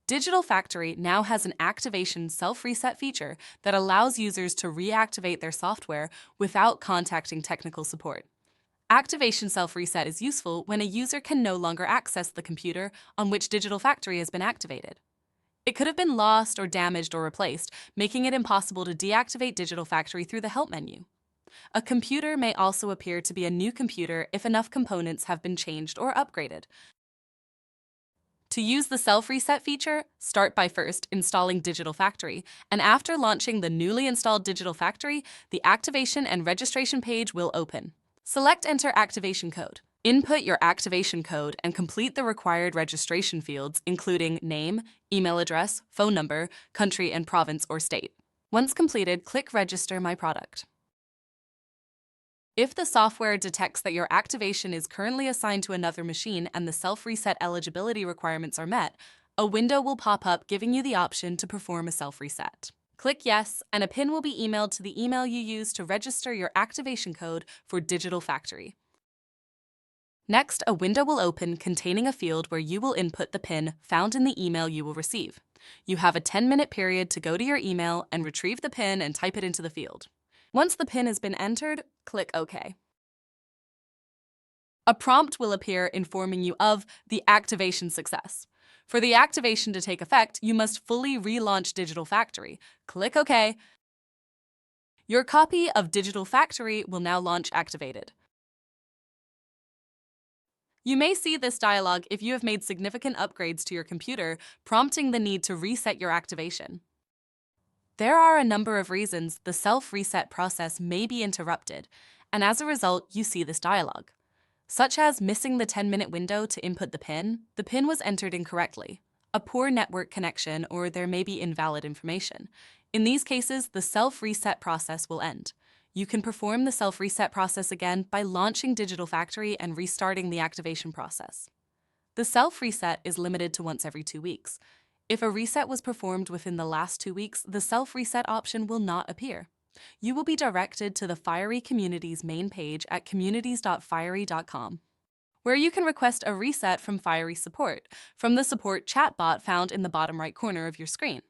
Digital Factory now has an activation self-reset feature that allows users to reactivate their software without contacting technical support. Activation self-reset is useful when a user can no longer access the computer on which Digital Factory has been activated. It could have been lost or damaged or replaced, making it impossible to deactivate Digital Factory through the Help menu. A computer may also appear to be a new computer if enough components have been changed or upgraded. To use the self-reset feature, start by first installing Digital Factory, and after launching the newly installed Digital Factory, the activation and registration page will open. Select Enter Activation Code. Input your activation code and complete the required registration fields, including name, email address, phone number, country and province or state. Once completed, click Register My Product. If the software detects that your activation is currently assigned to another machine and the self-reset eligibility requirements are met, a window will pop up giving you the option to perform a self-reset. Click Yes, and a PIN will be emailed to the email you used to register your activation code for Digital Factory. Next, a window will open containing a field where you will input the PIN found in the email you will receive. You have a 10-minute period to go to your email and retrieve the PIN and type it into the field. Once the PIN has been entered, click OK. A prompt will appear informing you of the activation success. For the activation to take effect, you must fully relaunch Digital Factory. Click OK. Your copy of Digital Factory will now launch activated. You may see this dialog if you have made significant upgrades to your computer, prompting the need to reset your activation. There are a number of reasons the self-reset process may be interrupted, and as a result, you see this dialog, such as missing the 10-minute window to input the PIN was entered incorrectly, a poor network connection, or there may be invalid information. In these cases, the self-reset process will end. You can perform the self-reset process again by launching Digital Factory and restarting the activation process. The self-reset is limited to once every 2 weeks. If a reset was performed within the last 2 weeks, the self-reset option will not appear. You will be directed to the Fiery Communities main page at communities.fiery.com, where you can request a reset from Fiery Support from the support chatbot found in the bottom right corner of your screen.